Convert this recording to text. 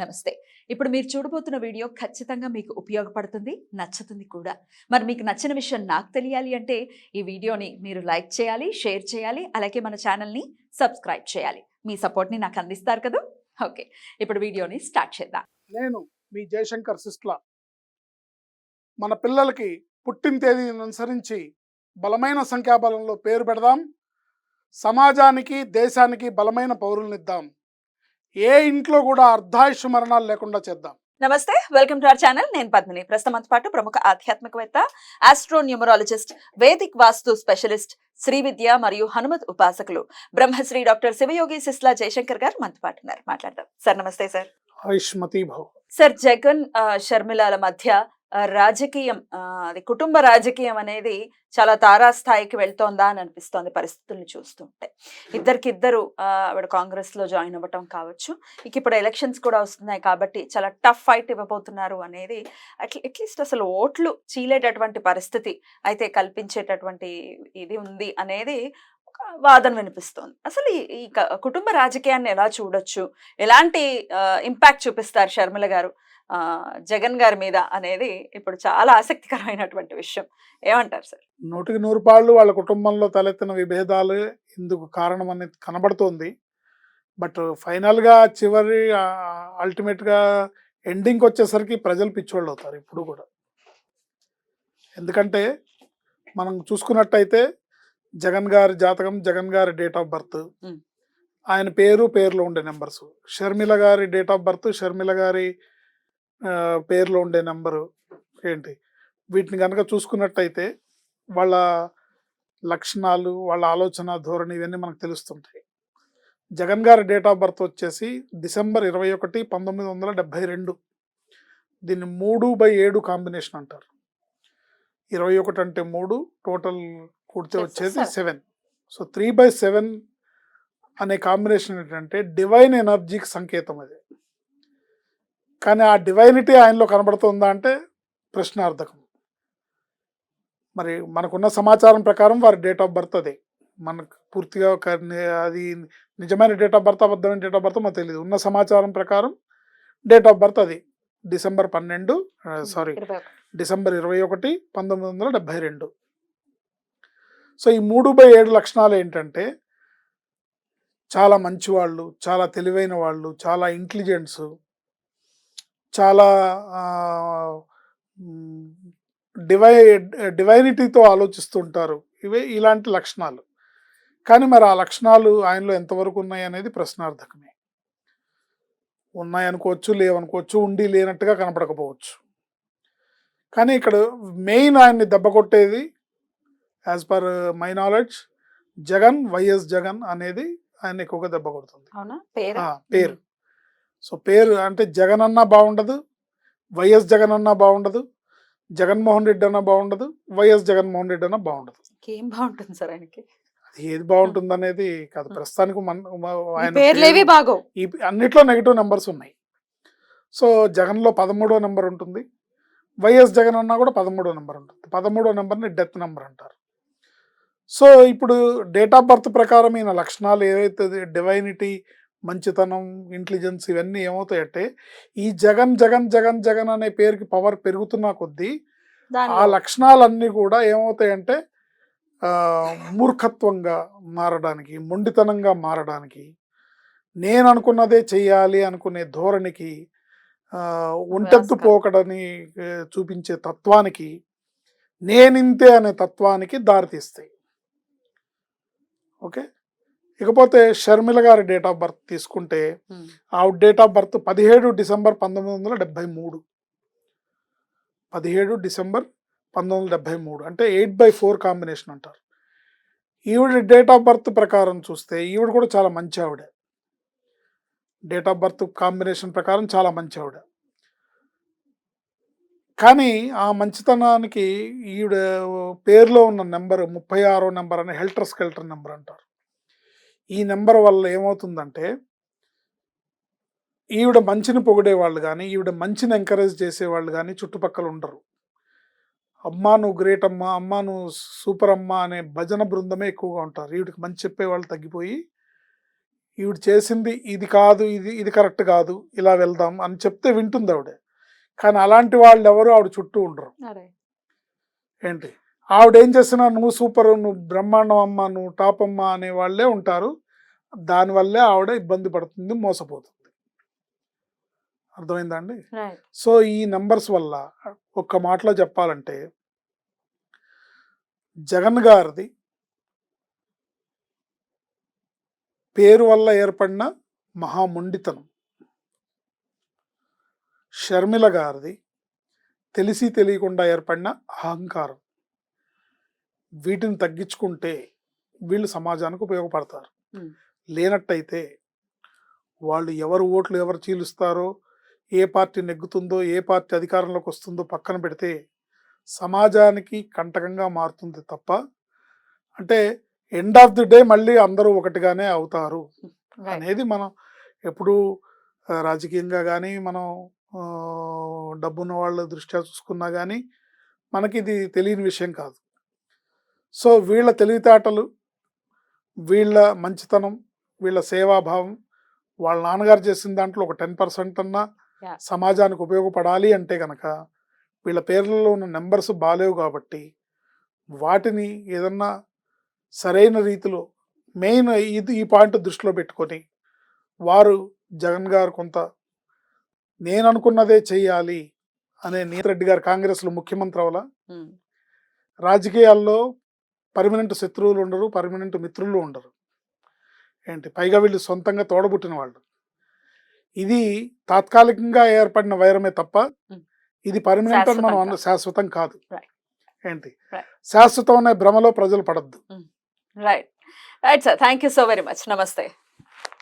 నమస్తే. ఇప్పుడు మీరు చూడబోతున్న వీడియో ఖచ్చితంగా మీకు ఉపయోగపడుతుంది, నచ్చుతుంది కూడా. మరి మీకు నచ్చిన విషయం నాకు తెలియాలి అంటే ఈ వీడియోని మీరు లైక్ చేయాలి, షేర్ చేయాలి, అలాగే మన ఛానల్‌ని సబ్స్క్రైబ్ చేయాలి. మీ సపోర్ట్‌ని నాకు అందిస్తారు కదూ! ఓకే. ఇప్పుడు వీడియోని స్టార్ట్ చేద్దాం. నేను మీ జయశంకర్ సిస్ట్లా. మన పిల్లలకి పుట్టిన తేదీని అనుసరించి బలమైన సంఖ్యాబలంలో పేరు పెడదాం. సమాజానికి దేశానికి బలమైన పౌరులనిద్దాం. ఏ ఇంట్లో కూడా అర్ధాయుష్ మరణాలు లేకుండా చేద్దాం. నమస్తే, వెల్కమ్ టు అవర్ ఛానల్. నేను పద్మిని. ప్రస్తుతం పాటు ప్రముఖ ఆధ్యాత్మికవేత్త, ఆస్ట్రోన్యూమరాలజిస్ట్, వేదిక్ వాస్తు స్పెషలిస్ట్, శ్రీ విద్య మరియు హనుమత్ ఉపాసకులు బ్రహ్మశ్రీ డాక్టర్ శివయోగి సిస్లా జయశంకర్ గారు మనతో పాటు ఉన్నారు. మాట్లాడదాం. సార్ నమస్తే. సార్ ఆయుష్మతి భవ. సార్, జగన్ షర్మిలాల మధ్య రాజకీయం, అది కుటుంబ రాజకీయం అనేది చాలా తారాస్థాయికి వెళ్తోందా అని అనిపిస్తోంది పరిస్థితుల్ని చూస్తుంటే. ఇద్దరికిద్దరు ఆవిడ కాంగ్రెస్ లో జాయిన్ అవ్వటం కావచ్చు, ఇప్పుడు ఎలక్షన్స్ కూడా వస్తున్నాయి కాబట్టి చాలా టఫ్ ఫైట్ ఇవ్వబోతున్నారు అనేది అట్లీస్ట్ అసలు ఓట్లు చీలేటటువంటి పరిస్థితి అయితే కల్పించేటటువంటి ఇది ఉంది అనేది వాదన వినిపిస్తోంది. అసలు ఈ కుటుంబ రాజకీయాన్ని ఎలా చూడొచ్చు, ఎలాంటి ఇంపాక్ట్ చూపిస్తారు షర్మిల గారు జగన్ గారి మీద అనేది ఇప్పుడు చాలా ఆసక్తికరమైనటువంటి విషయం. ఏమంటారు సార్? 100కి 100 వాళ్ళ కుటుంబంలో తలెత్తిన విభేదాలు ఇందుకు కారణం అనేది కనబడుతోంది. బట్ ఫైనల్గా చివరి అల్టిమేట్గా ఎండింగ్కి వచ్చేసరికి ప్రజలు పిచ్చోళ్ళు అవుతారు ఇప్పుడు కూడా. ఎందుకంటే మనం చూసుకున్నట్టయితే జగన్ గారి జాతకం, జగన్ గారి డేట్ ఆఫ్ బర్త్, ఆయన పేరులో ఉండే నెంబర్స్, షర్మిల గారి డేట్ ఆఫ్ బర్త్, షర్మిల గారి పేరులో ఉండే నెంబరు ఏంటి, వీటిని కనుక చూసుకున్నట్టయితే వాళ్ళ లక్షణాలు, వాళ్ళ ఆలోచన ధోరణి ఇవన్నీ మనకు తెలుస్తుంటాయి. జగన్ గారి డేట్ ఆఫ్ బర్త్ వచ్చేసి డిసెంబర్ 21, 1972. దీన్ని 3/7 కాంబినేషన్ అంటారు. 21 అంటే 3, టోటల్ కూడితే వచ్చేది 7. సో 3/7 అనే కాంబినేషన్ ఏంటంటే డివైన్ ఎనర్జీకి సంకేతం అది. కానీ ఆ డివైనిటీ ఆయనలో కనబడుతుందా అంటే ప్రశ్నార్థకం. మరి మనకున్న సమాచారం ప్రకారం వారి డేట్ ఆఫ్ బర్త్ అదే. మనకు పూర్తిగా అది నిజమైన డేట్ ఆఫ్ బర్త్, అబద్ధమైన డేట్ ఆఫ్ బర్త్ మనకు తెలియదు. ఉన్న సమాచారం ప్రకారం డేట్ ఆఫ్ బర్త్ అది డిసెంబర్ 21, 1972. సో ఈ 3/7 లక్షణాలు ఏంటంటే చాలా మంచివాళ్ళు, చాలా తెలివైన వాళ్ళు, చాలా ఇంటెలిజెంట్స్, చాలా డివైనిటీతో ఆలోచిస్తుంటారు. ఇలాంటి లక్షణాలు. కానీ మరి ఆ లక్షణాలు ఆయనలో ఎంతవరకు ఉన్నాయి అనేది ప్రశ్నార్థకమే. ఉన్నాయనుకోవచ్చు, లేవనుకోవచ్చు, ఉండి లేనట్టుగా కనపడకపోవచ్చు. కానీ ఇక్కడ మెయిన్ ఆయన్ని దెబ్బ కొట్టేది as per my knowledge YS Jagan అనేది ఆయన ఎక్కువగా దెబ్బ కొడుతుంది. పేరు. సో పేరు అంటే జగన్ అన్నా బాగుండదు, వైఎస్ జగన్ అన్నా బాగుండదు, జగన్మోహన్ రెడ్డి అన్నా బాగుండదు, వైఎస్ జగన్మోహన్ రెడ్డి అన్నా బాగుండదు. ఏం బాగుంటుంది సార్ ఆయనకి? అది ఏది బాగుంటుంది అనేది కాదు. ప్రస్తుతానికి అన్నిట్లో నెగిటివ్ నెంబర్స్ ఉన్నాయి. సో జగన్లో 13వ నెంబర్ ఉంటుంది, వైఎస్ జగన్ అన్నా కూడా 13వ నెంబర్ ఉంటుంది. 13వ నెంబర్ని డెత్ నెంబర్ అంటారు. సో ఇప్పుడు డేట్ ఆఫ్ బర్త్ ప్రకారం ఈయన లక్షణాలు ఏవైతే డివైనిటీ, మంచితనం, ఇంటెలిజెన్స్ ఇవన్నీ ఏమవుతాయంటే ఈ జగన్ జగన్ జగన్ జగన్ అనే పేరుకి పవర్ పెరుగుతున్న కొద్దీ ఆ లక్షణాలన్నీ కూడా ఏమవుతాయంటే మూర్ఖత్వంగా మారడానికి, మొండితనంగా మారడానికి, నేను అనుకున్నదే చెయ్యాలి అనుకునే ధోరణికి, ఒంటెత్తు పోకడని చూపించే తత్వానికి, నేనింతే అనే తత్వానికి దారితీస్తాయి. ఓకే. ఇకపోతే షర్మిల గారి డేట్ ఆఫ్ బర్త్ తీసుకుంటే ఆవిడ date of birth 17 December 1973. 17 December 1973 అంటే 8/4 కాంబినేషన్ అంటారు. ఈవిడ డేట్ ఆఫ్ బర్త్ ప్రకారం చూస్తే ఈవిడ కూడా చాలా మంచి ఆవిడ. డేట్ ఆఫ్ బర్త్ కాంబినేషన్ ప్రకారం చాలా మంచి ఆవిడ. కానీ ఆ మంచితనానికి ఈవిడ పేరులో ఉన్న నెంబర్ 36వ నెంబర్ అని హెల్టర్ స్కెల్టర్ నెంబర్ అంటారు. ఈ నెంబర్ వల్ల ఏమవుతుందంటే ఈవిడ మంచిని పొగిడేవాళ్ళు కానీ, ఈవిడ మంచిని ఎంకరేజ్ చేసేవాళ్ళు కానీ చుట్టుపక్కల ఉండరు. అమ్మా నువ్వు గ్రేట్ అమ్మా, అమ్మా నువ్వు సూపర్ అమ్మా అనే భజన బృందమే ఎక్కువగా ఉంటారు. ఈవిడికి మంచి చెప్పేవాళ్ళు తగ్గిపోయి ఈవిడ చేసింది ఇది కాదు, ఇది కరెక్ట్ కాదు, ఇలా వెళ్దాం అని చెప్తే వింటుంది ఆవిడ. కానీ అలాంటి వాళ్ళు ఎవరు ఆవిడ చుట్టూ ఉండరు. అరే ఏంటి ఆవిడ ఏం చేసినా నువ్వు సూపర్, నువ్వు బ్రహ్మాండం అమ్మ, నువ్వు టాప్ అమ్మ అనే వాళ్ళే ఉంటారు. దానివల్లే ఆవిడ ఇబ్బంది పడుతుంది, మోసపోతుంది. అర్థమైందా అండి? రైట్ సో ఈ నెంబర్స్ వల్ల ఒక్క మాటలో చెప్పాలంటే జగన్ గారిది పేరు వల్ల ఏర్పడిన మహామొండితనం, షర్మిల గారిది తెలిసి తెలియకుండా ఏర్పడిన అహంకారం. వీటిని తగ్గించుకుంటే వీళ్ళు సమాజానికి ఉపయోగపడతారు. లేనట్టయితే వాళ్ళు ఎవరు ఓట్లు ఎవరు చీలుస్తారో, ఏ పార్టీ నెగ్గుతుందో, ఏ పార్టీ అధికారంలోకి వస్తుందో పక్కన పెడితే సమాజానికి కంటకంగా మారుతుంది తప్ప, అంటే ఎండ్ ఆఫ్ ది డే మళ్ళీ అందరూ ఒకటిగానే అవుతారు అనేది మనం ఎప్పుడు రాజకీయంగా కానీ మనం డబ్బున్న వాళ్ళ దృష్ట్యా చూసుకున్నా కానీ మనకి ఇది తెలియని విషయం కాదు. సో వీళ్ళ తెలివితేటలు, వీళ్ళ మంచితనం, వీళ్ళ సేవాభావం, వాళ్ళ నాన్నగారు చేసిన దాంట్లో ఒక 10% అన్నా సమాజానికి ఉపయోగపడాలి అంటే కనుక వీళ్ళ పేర్లలో ఉన్న నెంబర్స్ బాలేవు. కాబట్టి వాటిని ఏదన్నా సరైన రీతిలో మెయిన్ ఈ పాయింట్ దృష్టిలో పెట్టుకొని వారు జగన్ గారు కొంత నేను అనుకున్నదే చెయ్యాలి అనే రెడ్డి గారు కాంగ్రెస్లో ముఖ్యమంత్రి అవల. రాజకీయాల్లో పర్మనెంట్ శత్రువులు ఉండరు, పర్మనెంట్ మిత్రులు ఉండరు. ఏంటి పైగా వీళ్ళు సొంతంగా తోడబుట్టిన వాళ్ళు. ఇది తాత్కాలికంగా ఏర్పడిన వైరమే తప్ప ఇది పర్మనెంట్ అని మనం శాశ్వతం కాదు. ఏంటి శాశ్వతం అనే భ్రమలో ప్రజలు పడద్దు. Right right sir, thank you so very much. నమస్తే.